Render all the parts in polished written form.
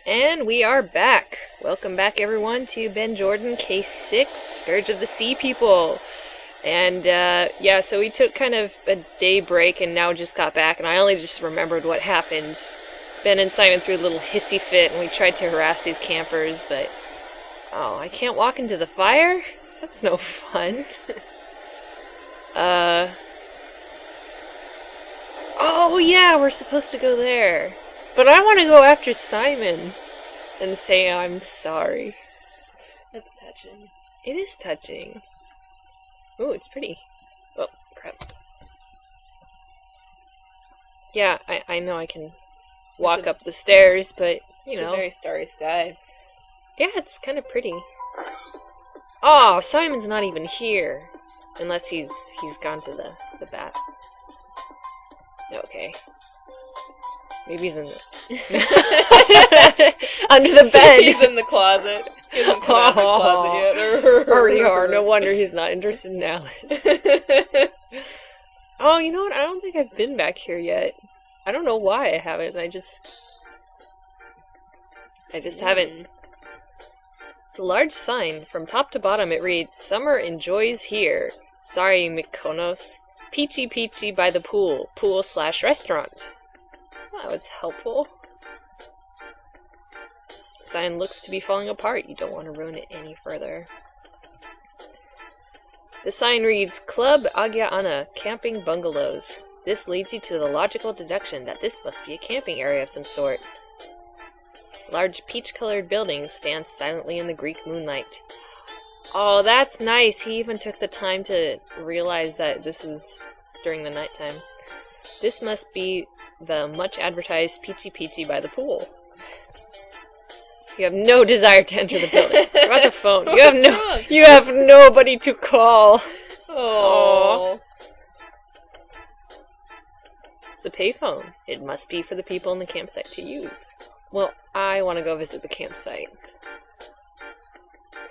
And we are back. Welcome back, everyone, to Ben Jordan, Case 6, Scourge of the Sea People. And, yeah, so we took kind of a day break and now just got back, and I only just remembered what happened. Ben and Simon threw a little hissy fit, and we tried to harass these campers, but... Oh, I can't walk into the fire? That's no fun. Oh, yeah, we're supposed to go there. But I want to go after Simon and say I'm sorry. That's touching. It is touching. Ooh, it's pretty. Oh, crap. Yeah, I know I can walk up the stairs, but, you know. It's a very starry sky. Yeah, it's kind of pretty. Oh, Simon's not even here. Unless he's gone to the bath. Okay. Maybe he's in the... under the bed. He's in the closet. He hasn't come out of the closet yet. Already are. No wonder he's not interested in Alice. Oh, you know what? I don't think I've been back here yet. I don't know why I haven't. I just haven't. It's a large sign. From top to bottom it reads, "Summer enjoys here. Sorry, Mykonos. Peachy Peachy by the pool. Pool/restaurant." That was helpful. The sign looks to be falling apart. You don't want to ruin it any further. The sign reads, "Club Agya Ana, Camping Bungalows." This leads you to the logical deduction that this must be a camping area of some sort. A large peach-colored building stands silently in the Greek moonlight. Oh, that's nice. He even took the time to realize that this is during the nighttime. This must be the much-advertised Peachy Peachy by the pool. You have no desire to enter the building. You're on the phone. You have nobody to call. Oh. It's a payphone. It must be for the people in the campsite to use. Well, I want to go visit the campsite.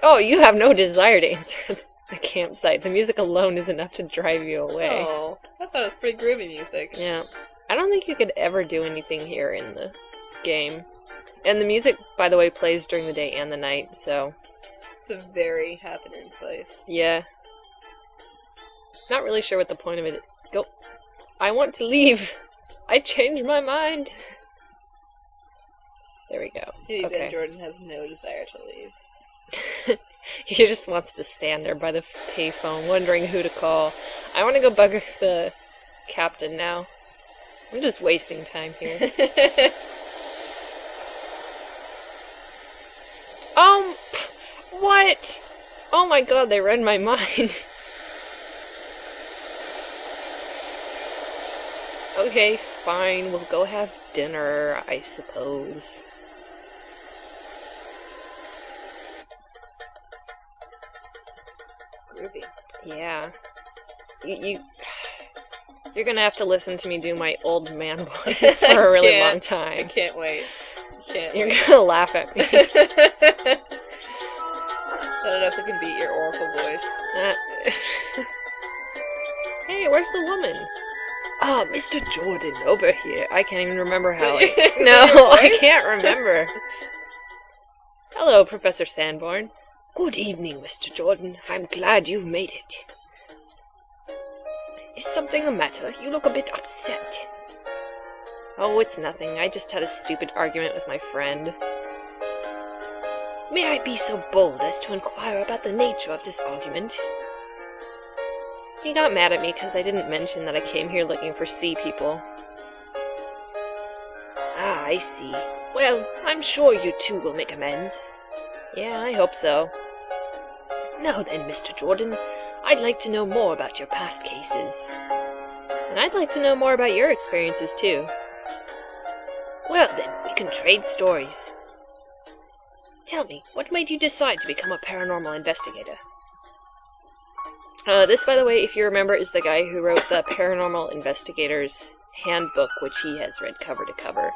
Oh, you have no desire to enter the campsite. The music alone is enough to drive you away. Oh, I thought it was pretty groovy music. Yeah. I don't think you could ever do anything here in the game. And the music, by the way, plays during the day and the night, so... It's a very happening place. Yeah. Not really sure what the point of it is. Go. I want to leave. I changed my mind. There we go. Maybe Okay. Ben Jordan has no desire to leave. He just wants to stand there by the payphone, wondering who to call. I want to go bug the captain now. I'm just wasting time here. What? Oh my god, they read my mind. Okay, fine, we'll go have dinner, I suppose. Groovy. Yeah. You're gonna have to listen to me do my old man voice for a really long time. I can't wait. You're gonna laugh at me. I don't know if I can beat your oracle voice. Hey, where's the woman? Oh, Mr. Jordan, over here. I can't even remember how No, I can't remember. Hello, Professor Sanbourne. Good evening, Mr. Jordan. I'm glad you've made it. Is something the matter? You look a bit upset. Oh, it's nothing. I just had a stupid argument with my friend. May I be so bold as to inquire about the nature of this argument? He got mad at me because I didn't mention that I came here looking for sea people. Ah, I see. Well, I'm sure you two will make amends. Yeah, I hope so. Now then, Mr. Jordan, I'd like to know more about your past cases. And I'd like to know more about your experiences, too. Well then, we can trade stories. Tell me, what made you decide to become a paranormal investigator? This, by the way, if you remember, is the guy who wrote the Paranormal Investigator's Handbook, which he has read cover to cover.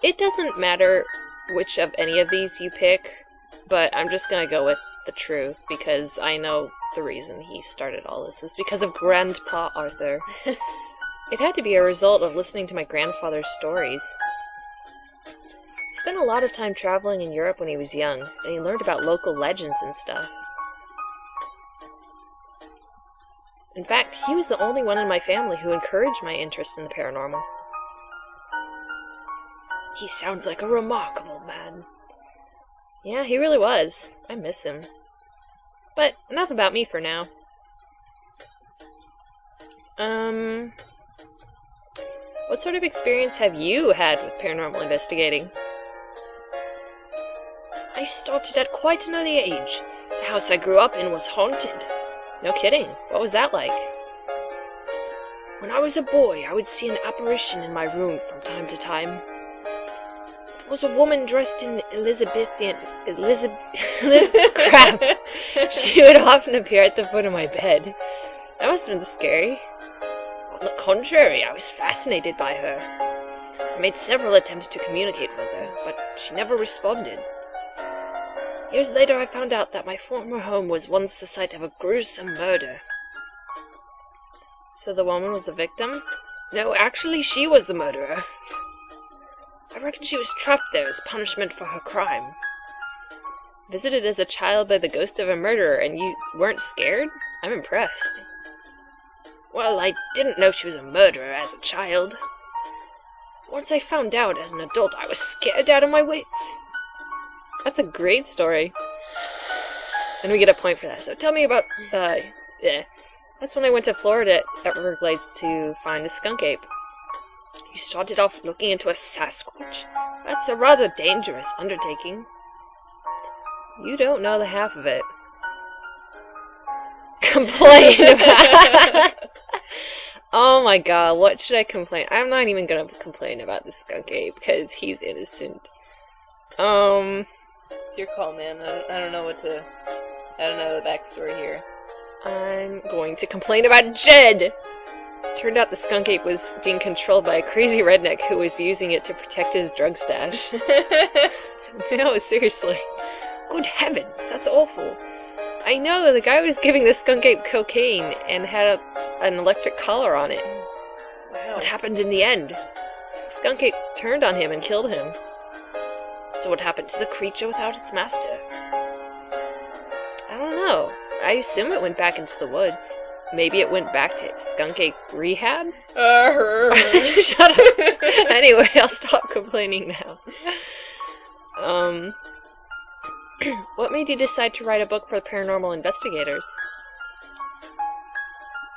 It doesn't matter which of any of these you pick, but I'm just gonna go with the truth, because I know the reason he started all this is because of Grandpa Arthur. It had to be a result of listening to my grandfather's stories. He spent a lot of time traveling in Europe when he was young, and he learned about local legends and stuff. In fact, he was the only one in my family who encouraged my interest in the paranormal. He sounds like a remarkable man. Yeah, he really was. I miss him. But enough about me for now. What sort of experience have you had with paranormal investigating? I started at quite an early age. The house I grew up in was haunted. No kidding. What was that like? When I was a boy, I would see an apparition in my room from time to time. It was a woman dressed in crap. She would often appear at the foot of my bed. That must have been scary. On the contrary, I was fascinated by her. I made several attempts to communicate with her, but she never responded. Years later, I found out that my former home was once the site of a gruesome murder. So the woman was the victim? No, actually, she was the murderer. I reckon she was trapped there as punishment for her crime. Visited as a child by the ghost of a murderer, and you weren't scared? I'm impressed. Well, I didn't know she was a murderer as a child. Once I found out as an adult, I was scared out of my wits. That's a great story. And we get a point for that. So tell me about, That's when I went to Florida at Everglades to find a skunk ape. You started off looking into a Sasquatch? That's a rather dangerous undertaking. You don't know the half of it. Complain about... Oh my god, what should I complain? I'm not even gonna complain about the skunk ape, because he's innocent. It's your call, man. I don't know the backstory here. I'm going to complain about Jed! Turned out the skunk ape was being controlled by a crazy redneck who was using it to protect his drug stash. No, seriously. Good heavens, that's awful. I know, the guy was giving the skunk ape cocaine and had an electric collar on it. Wow. What happened in the end? The skunk ape turned on him and killed him. So what happened to the creature without its master? I don't know. I assume it went back into the woods. Maybe it went back to skunk ape rehab? Shut up. Anyway, I'll stop complaining now. What made you decide to write a book for paranormal investigators?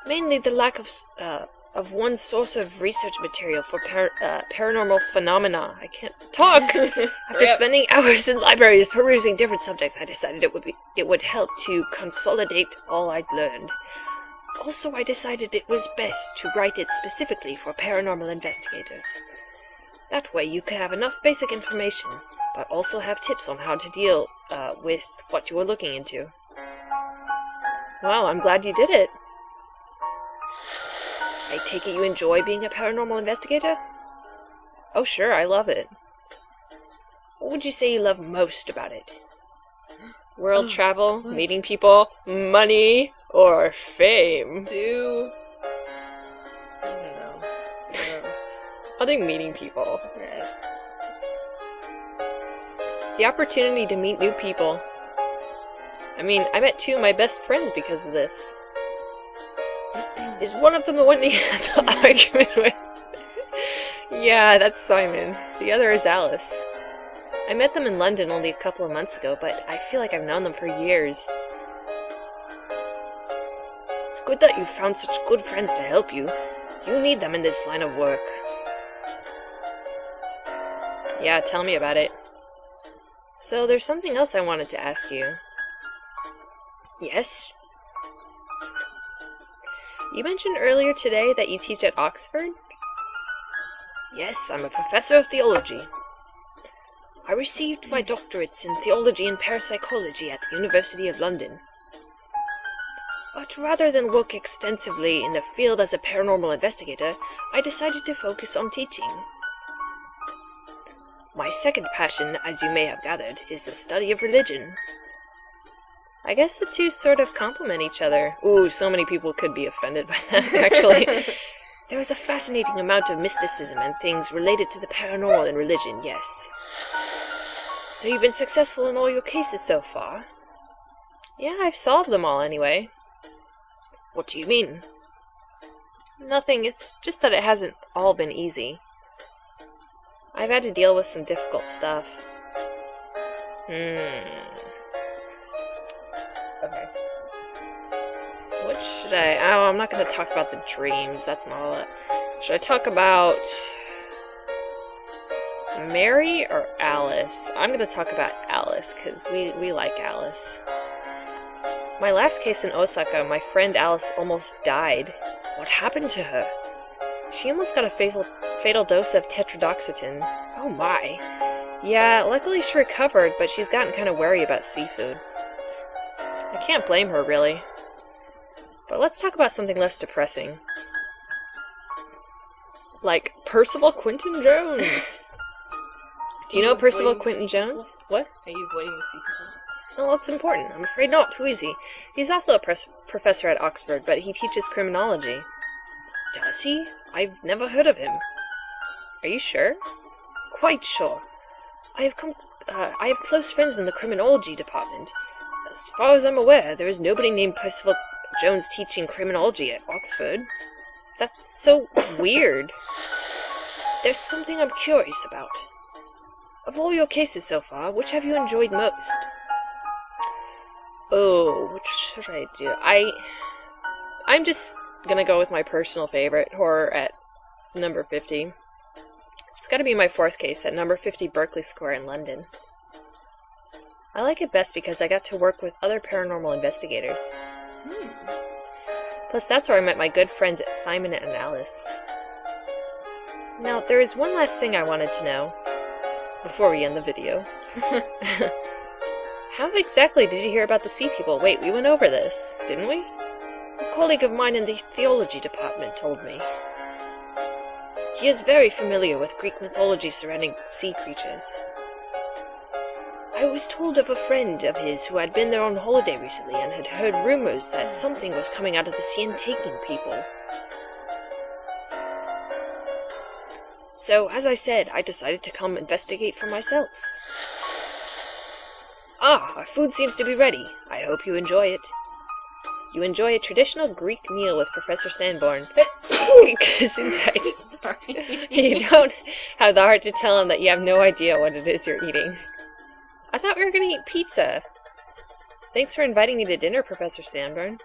Mainly the lack of one source of research material for paranormal phenomena. I can't talk. After spending hours in libraries perusing different subjects, I decided it would help to consolidate all I'd learned. Also, I decided it was best to write it specifically for paranormal investigators. That way you could have enough basic information, but also have tips on how to deal with what you were looking into. Well, I'm glad you did it. I take it you enjoy being a paranormal investigator? Oh sure, I love it. What would you say you love most about it? World travel, meeting people, money, or fame? I don't know. I think meeting people. Yes. The opportunity to meet new people. I mean, I met two of my best friends because of this. Is one of them the one you had the argument with? Yeah, that's Simon. The other is Alice. I met them in London only a couple of months ago, but I feel like I've known them for years. It's good that you've found such good friends to help you. You need them in this line of work. Yeah, tell me about it. So, there's something else I wanted to ask you. Yes? You mentioned earlier today that you teach at Oxford? Yes, I'm a professor of theology. I received my doctorates in theology and parapsychology at the University of London. But rather than work extensively in the field as a paranormal investigator, I decided to focus on teaching. My second passion, as you may have gathered, is the study of religion. I guess the two sort of complement each other. Ooh, so many people could be offended by that, actually. There is a fascinating amount of mysticism and things related to the paranormal in religion, yes. So you've been successful in all your cases so far? Yeah, I've solved them all anyway. What do you mean? Nothing, it's just that it hasn't all been easy. I've had to deal with some difficult stuff. Okay. What should I'm not going to talk about the dreams, that's not all that. Should I talk about Mary or Alice? I'm going to talk about Alice, because we like Alice. My last case in Osaka, my friend Alice almost died. What happened to her? She almost got a fatal dose of tetrodotoxin. Oh my. Yeah, luckily she recovered, but she's gotten kind of wary about seafood. I can't blame her, really. But let's talk about something less depressing. Like Percival Quentin Jones. Do you know Percival Quentin Jones? What? Are you avoiding the seafood? Oh, it's important. I'm afraid not. Who is he? He's also a professor at Oxford, but he teaches criminology. Does he? I've never heard of him. Are you sure? Quite sure. I have close friends in the criminology department. As far as I'm aware, there is nobody named Percival Jones teaching criminology at Oxford. That's so weird. There's something I'm curious about. Of all your cases so far, which have you enjoyed most? Oh, which should I do? I'm just gonna go with my personal favorite, horror at number 50. It's gotta be my fourth case at number 50 Berkeley Square in London. I like it best because I got to work with other paranormal investigators. Plus, that's where I met my good friends Simon and Alice. Now, there is one last thing I wanted to know before we end the video. How exactly did you hear about the sea people? Wait, we went over this, didn't we? A colleague of mine in the theology department told me. He is very familiar with Greek mythology surrounding sea creatures. I was told of a friend of his who had been there on holiday recently and had heard rumors that something was coming out of the sea and taking people. So, as I said, I decided to come investigate for myself. Ah, our food seems to be ready. I hope you enjoy it. You enjoy a traditional Greek meal with Professor Sanbourne. Gesundheit. Sorry. You don't have the heart to tell him that you have no idea what it is you're eating. I thought we were going to eat pizza. Thanks for inviting me to dinner, Professor Sanbourne.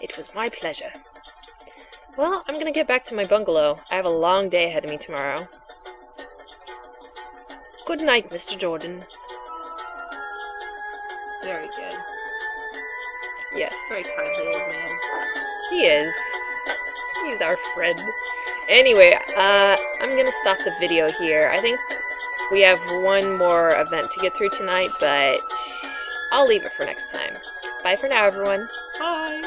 It was my pleasure. Well, I'm going to get back to my bungalow. I have a long day ahead of me tomorrow. Good night, Mr. Jordan. Very good. Yes. Very kind of the old man. He is. He's our friend. Anyway, I'm going to stop the video here. I think we have one more event to get through tonight, but I'll leave it for next time. Bye for now, everyone. Bye.